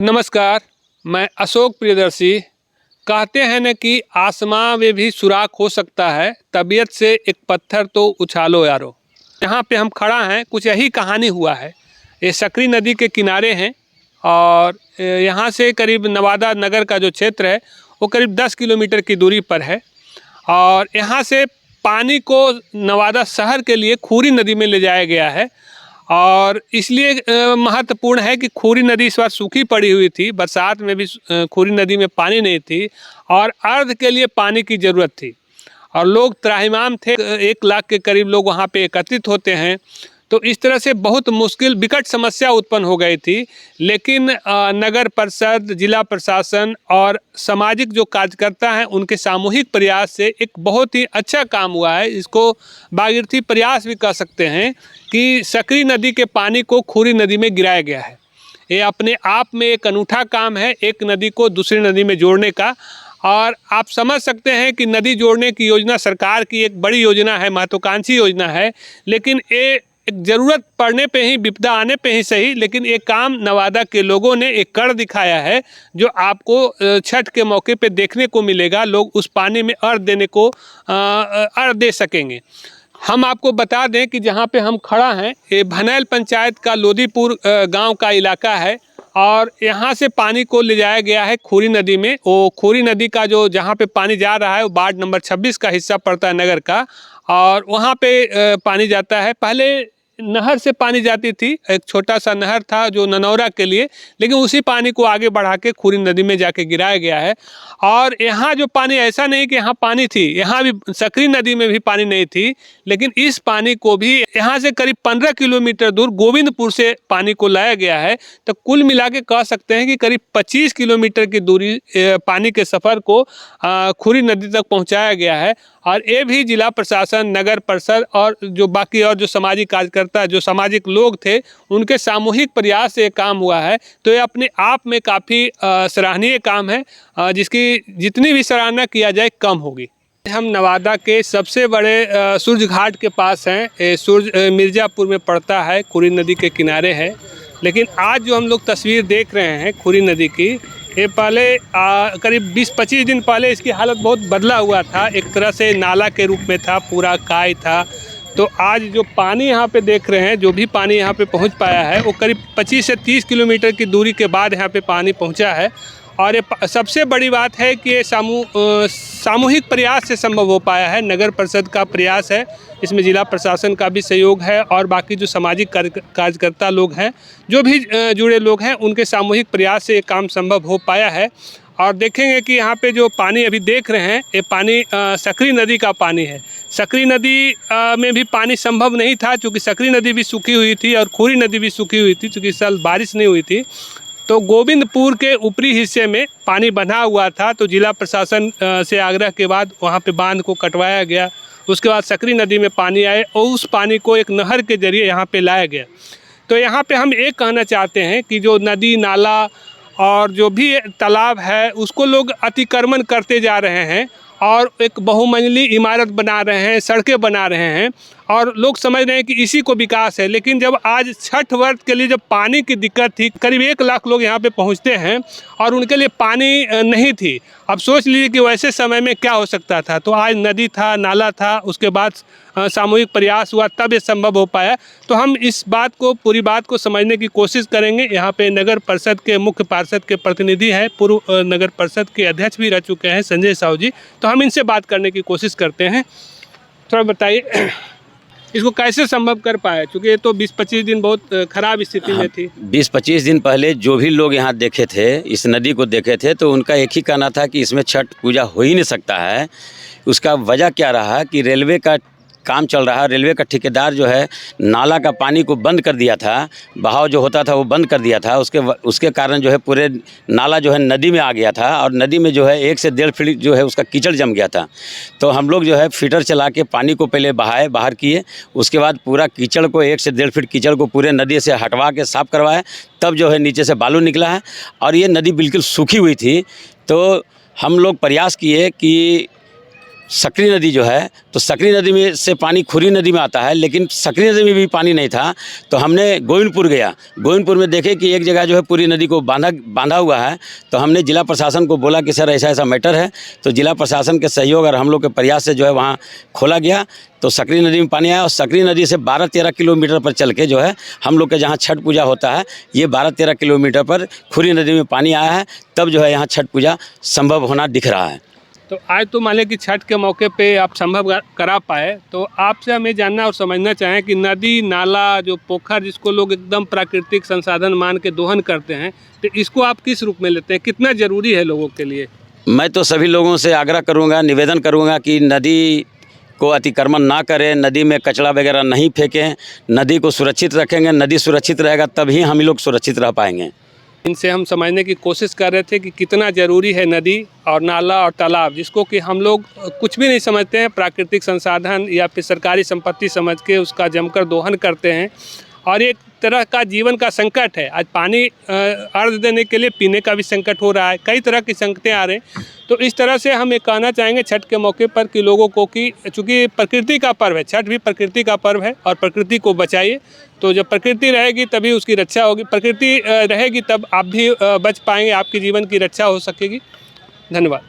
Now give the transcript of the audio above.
नमस्कार, मैं अशोक प्रियदर्शी। कहते हैं न कि आसमां में भी सुराख हो सकता है, तबीयत से एक पत्थर तो उछालो यारो। यहाँ पे हम खड़ा हैं, कुछ यही कहानी हुआ है। ये सकरी नदी के किनारे हैं और यहाँ से करीब नवादा नगर का जो क्षेत्र है वो करीब 10 किलोमीटर की दूरी पर है। और यहाँ से पानी को नवादा शहर के लिए खूरी नदी में ले जाया गया है। और इसलिए महत्वपूर्ण है कि खूरी नदी इस बार सूखी पड़ी हुई थी, बरसात में भी खूरी नदी में पानी नहीं थी और अर्ध के लिए पानी की ज़रूरत थी और लोग त्राहिमाम थे। 1 लाख के करीब लोग वहाँ पे एकत्रित होते हैं। तो इस तरह से बहुत मुश्किल विकट समस्या उत्पन्न हो गई थी, लेकिन नगर परिषद, जिला प्रशासन और सामाजिक जो कार्यकर्ता हैं उनके सामूहिक प्रयास से एक बहुत ही अच्छा काम हुआ है। इसको भागीरथी प्रयास भी कह सकते हैं कि सकरी नदी के पानी को खूरी नदी में गिराया गया है। ये अपने आप में एक अनूठा काम है, एक नदी को दूसरी नदी में जोड़ने का। और आप समझ सकते हैं कि नदी जोड़ने की योजना सरकार की एक बड़ी योजना है, महत्वाकांक्षी योजना है, लेकिन ये एक ज़रूरत पड़ने पे ही, विपदा आने पे ही सही, लेकिन ये काम नवादा के लोगों ने एक कर दिखाया है जो आपको छठ के मौके पे देखने को मिलेगा। लोग उस पानी में अर्घ देने को अर्घ दे सकेंगे। हम आपको बता दें कि जहाँ पे हम खड़ा हैं ये भनैल पंचायत का लोदीपुर गांव का इलाका है और यहाँ से पानी को ले जाया गया है खूरी नदी में। वो खूरी नदी का जो जहाँ पे पानी जा रहा है वो वार्ड नंबर 26 का हिस्सा पड़ता है नगर का, और वहाँ पे पानी जाता है। पहले नहर से पानी जाती थी, एक छोटा सा नहर था जो ननौरा के लिए, लेकिन उसी पानी को आगे बढ़ा के खूरी नदी में जाके गिराया गया है। और यहाँ जो पानी, ऐसा नहीं कि यहाँ पानी थी, यहाँ भी सकरी नदी में भी पानी नहीं थी, लेकिन इस पानी को भी यहाँ से करीब 15 किलोमीटर दूर गोविंदपुर से पानी को लाया गया है। तो कुल मिला के कह सकते हैं कि करीब 25 किलोमीटर की दूरी पानी के सफ़र को खूरी नदी तक पहुँचाया गया है। और ये भी जिला प्रशासन, नगर परिषद और जो बाकी और जो सामाजिक कार्यकर्ता, जो सामाजिक लोग थे, उनके सामूहिक प्रयास से ये काम हुआ है। तो ये अपने आप में काफ़ी सराहनीय काम है, जिसकी जितनी भी सराहना किया जाए कम होगी। हम नवादा के सबसे बड़े सूर्य घाट के पास हैं। ये सूर्य मिर्ज़ापुर में पड़ता है, खूरी नदी के किनारे है। लेकिन आज जो हम लोग तस्वीर देख रहे हैं खूरी नदी की, ये पहले करीब 20-25 दिन पहले इसकी हालत बहुत बदला हुआ था। एक तरह से नाला के रूप में था, पूरा काई था। तो आज जो पानी यहाँ पे देख रहे हैं, जो भी पानी यहाँ पे पहुँच पाया है, वो करीब 25 से 30 किलोमीटर की दूरी के बाद यहाँ पे पानी पहुँचा है। और ये सबसे बड़ी बात है कि ये सामूहिक प्रयास से संभव हो पाया है। नगर परिषद का प्रयास है, इसमें जिला प्रशासन का भी सहयोग है और बाकी जो सामाजिक कार्यकर्ता लोग हैं, जो भी जुड़े लोग हैं, उनके सामूहिक प्रयास से ये काम संभव हो पाया है। और देखेंगे कि यहाँ पे जो पानी अभी देख रहे हैं, ये पानी सकरी नदी का पानी है। सकरी नदी में भी पानी संभव नहीं था, क्योंकि सकरी नदी भी सूखी हुई थी और खूरी नदी भी सूखी हुई थी, क्योंकि इस साल बारिश नहीं हुई थी। तो गोविंदपुर के ऊपरी हिस्से में पानी बंधा हुआ था, तो जिला प्रशासन से आग्रह के बाद वहाँ पे बांध को कटवाया गया। उसके बाद सकरी नदी में पानी आए और उस पानी को एक नहर के जरिए यहाँ पे लाया गया। तो यहाँ पे हम एक कहना चाहते हैं कि जो नदी, नाला और जो भी तालाब है, उसको लोग अतिक्रमण करते जा रहे हैं और एक बहुमंजिली इमारत बना रहे हैं, सड़कें बना रहे हैं, और लोग समझ रहे हैं कि इसी को विकास है। लेकिन जब आज छठ व्रत के लिए जब पानी की दिक्कत थी, करीब 1 लाख लोग यहाँ पे पहुँचते हैं और उनके लिए पानी नहीं थी। अब सोच लीजिए कि वैसे समय में क्या हो सकता था। तो आज नदी था, नाला था, उसके बाद सामूहिक प्रयास हुआ, तब ये संभव हो पाया। तो हम इस बात को, पूरी बात को समझने की कोशिश करेंगे। यहाँ पे नगर परिषद के मुख्य पार्षद के प्रतिनिधि हैं, पूर्व नगर परिषद के अध्यक्ष भी रह चुके हैं, संजय साहू जी। तो हम इनसे बात करने की कोशिश करते हैं। थोड़ा बताइए इसको कैसे संभव कर पाए, क्योंकि ये तो 20-25 दिन बहुत ख़राब स्थिति में थी। 20-25 दिन पहले जो भी लोग यहाँ देखे थे, इस नदी को देखे थे, तो उनका एक ही कहना था कि इसमें छठ पूजा हो ही नहीं सकता है। उसका वजह क्या रहा कि रेलवे का काम चल रहा है, रेलवे का ठेकेदार जो है नाला का पानी को बंद कर दिया था, बहाव जो होता था वो बंद कर दिया था। उसके कारण जो है पूरे नाला जो है नदी में आ गया था और नदी में जो है 1 से 1.5 फीट जो है उसका कीचड़ जम गया था। तो हम लोग जो है फीटर चला के पानी को पहले बाहर किए, उसके बाद पूरा कीचड़ को 1 से 1.5 फीट कीचड़ को पूरे नदी से हटवा के साफ़ करवाए, तब जो है नीचे से बालू निकला है। और ये नदी बिल्कुल सूखी हुई थी, तो हम लोग प्रयास किए कि सकरी नदी जो है, तो सकरी नदी में से पानी खुरी नदी में आता है, लेकिन सकरी नदी में भी पानी नहीं था। तो हमने गोविंदपुर गया, गोविंदपुर में देखे कि एक जगह जो है पूरी नदी को बांधा हुआ है। तो हमने जिला प्रशासन को बोला कि सर ऐसा ऐसा मैटर है। तो जिला प्रशासन के सहयोग और हम लोग के प्रयास से जो है वहाँ खोला गया, तो सकरी नदी में पानी आया। और सकरी नदी से 12-13 किलोमीटर पर चल के जो है हम लोग के जहाँ छठ पूजा होता है, ये 12-13 किलोमीटर पर खुरी नदी में पानी आया है, तब जो है यहाँ छठ पूजा संभव होना दिख रहा है। तो आज तो मान लें कि छठ के मौके पे आप संभव करा पाए, तो आपसे हम ये जानना और समझना चाहें कि नदी नाला जो पोखर जिसको लोग एकदम प्राकृतिक संसाधन मान के दोहन करते हैं, तो इसको आप किस रूप में लेते हैं, कितना ज़रूरी है लोगों के लिए? मैं तो सभी लोगों से आग्रह करूँगा, निवेदन करूँगा कि नदी को अतिक्रमण ना करें, नदी में कचरा वगैरह नहीं फेंकें, नदी को सुरक्षित रखेंगे। नदी सुरक्षित रहेगा तभी हम लोग सुरक्षित रह पाएंगे। इनसे हम समझने की कोशिश कर रहे थे कि कितना ज़रूरी है नदी और नाला और तालाब, जिसको कि हम लोग कुछ भी नहीं समझते हैं, प्राकृतिक संसाधन या फिर सरकारी संपत्ति समझ के उसका जमकर दोहन करते हैं। और एक तरह का जीवन का संकट है। आज पानी अर्घ देने के लिए पीने का भी संकट हो रहा है, कई तरह की संकटें आ रहे हैं। तो इस तरह से हम ये कहना चाहेंगे छठ के मौके पर कि लोगों को कि चूँकि प्रकृति का पर्व है, छठ भी प्रकृति का पर्व है, और प्रकृति को बचाइए। तो जब प्रकृति रहेगी तभी उसकी रक्षा होगी, प्रकृति रहेगी तब आप भी बच पाएंगे, आपके जीवन की रक्षा हो सकेगी। धन्यवाद।